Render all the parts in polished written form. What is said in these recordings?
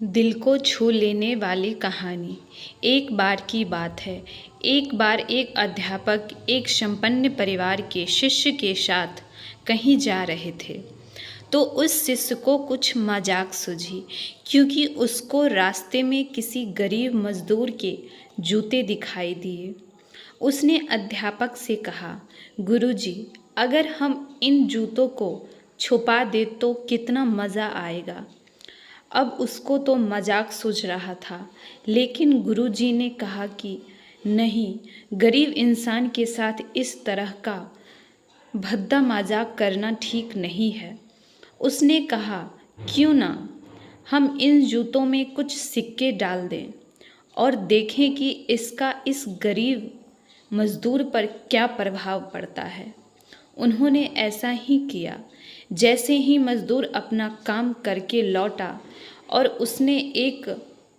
दिल को छू लेने वाली कहानी। एक बार की बात है। एक बार एक अध्यापक एक संपन्न परिवार के शिष्य के साथ कहीं जा रहे थे, तो उस शिष्य को कुछ मजाक सूझी, क्योंकि उसको रास्ते में किसी गरीब मजदूर के जूते दिखाई दिए। उसने अध्यापक से कहा, गुरुजी, अगर हम इन जूतों को छुपा दे तो कितना मज़ा आएगा। अब उसको तो मजाक सूझ रहा था, लेकिन गुरुजी ने कहा कि नहीं, गरीब इंसान के साथ इस तरह का भद्दा मजाक करना ठीक नहीं है। उसने कहा, क्यों ना हम इन जूतों में कुछ सिक्के डाल दें और देखें कि इसका इस गरीब मजदूर पर क्या प्रभाव पड़ता है। उन्होंने ऐसा ही किया। जैसे ही मजदूर अपना काम करके लौटा और उसने एक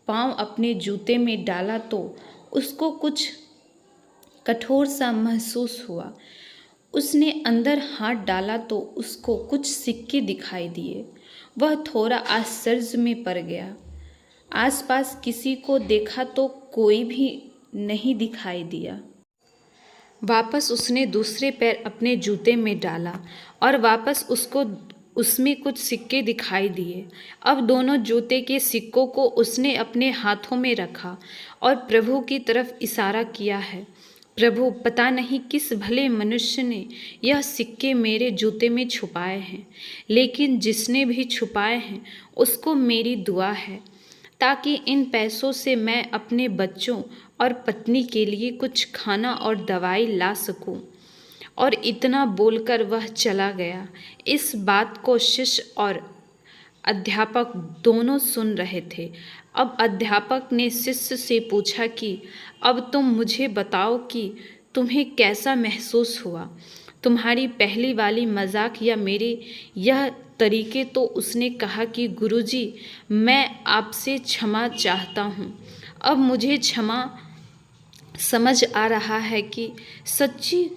पाँव अपने जूते में डाला, तो उसको कुछ कठोर सा महसूस हुआ। उसने अंदर हाथ डाला तो उसको कुछ सिक्के दिखाई दिए। वह थोड़ा आश्चर्य में पड़ गया। आसपास किसी को देखा तो कोई भी नहीं दिखाई दिया। वापस उसने दूसरे पैर अपने जूते में डाला और वापस उसको उसमें कुछ सिक्के दिखाई दिए। अब दोनों जूते के सिक्कों को उसने अपने हाथों में रखा और प्रभु की तरफ इशारा किया है। प्रभु, पता नहीं किस भले मनुष्य ने यह सिक्के मेरे जूते में छुपाए हैं, लेकिन जिसने भी छुपाए हैं उसको मेरी दुआ है, ताकि इन पैसों से मैं अपने बच्चों और पत्नी के लिए कुछ खाना और दवाई ला सकूं। और इतना बोलकर वह चला गया। इस बात को शिष्य और अध्यापक दोनों सुन रहे थे। अब अध्यापक ने शिष्य से पूछा कि अब तुम मुझे बताओ कि तुम्हें कैसा महसूस हुआ, तुम्हारी पहली वाली मजाक या मेरे यह तरीके। तो उसने कहा कि गुरुजी, मैं आपसे क्षमा चाहता हूँ। अब मुझे क्षमा समझ आ रहा है कि सच्ची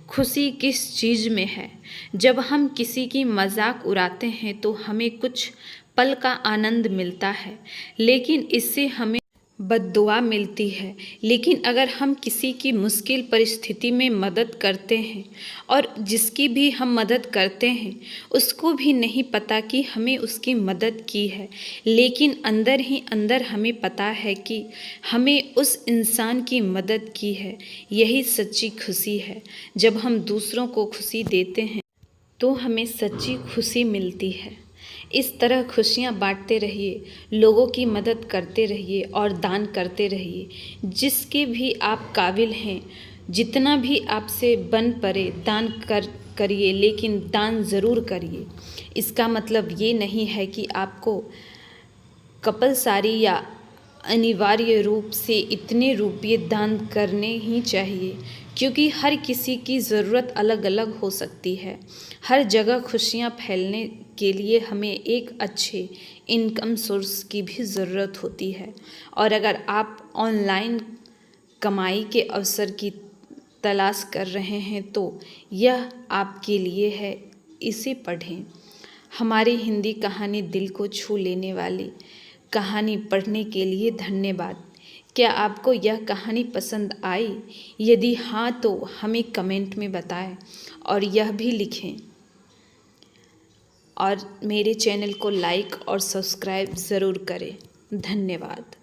खुशी किस चीज़ में है। जब हम किसी की मजाक उड़ाते हैं तो हमें कुछ पल का आनंद मिलता है, लेकिन इससे हमें बद्दुआ मिलती है। लेकिन अगर हम किसी की मुश्किल परिस्थिति में मदद करते हैं और जिसकी भी हम मदद करते हैं उसको भी नहीं पता कि हमें उसकी मदद की है, लेकिन अंदर ही अंदर हमें पता है कि हमें उस इंसान की मदद की है, यही सच्ची खुशी है। जब हम दूसरों को खुशी देते हैं तो हमें सच्ची खुशी मिलती है। इस तरह खुशियाँ बांटते रहिए, लोगों की मदद करते रहिए और दान करते रहिए। जिसके भी आप काबिल हैं, जितना भी आपसे बन पड़े दान करिए, लेकिन दान ज़रूर करिए। इसका मतलब ये नहीं है कि आपको कंपल्सरी या अनिवार्य रूप से इतने रुपये दान करने ही चाहिए, क्योंकि हर किसी की ज़रूरत अलग अलग हो सकती है। हर जगह खुशियाँ फैलने के लिए हमें एक अच्छे इनकम सोर्स की भी ज़रूरत होती है। और अगर आप ऑनलाइन कमाई के अवसर की तलाश कर रहे हैं तो यह आपके लिए है, इसे पढ़ें। हमारी हिंदी कहानी दिल को छू लेने वाली कहानी पढ़ने के लिए धन्यवाद। क्या आपको यह कहानी पसंद आई? यदि हाँ तो हमें कमेंट में बताएं और यह भी लिखें, और मेरे चैनल को लाइक और सब्सक्राइब ज़रूर करें। धन्यवाद।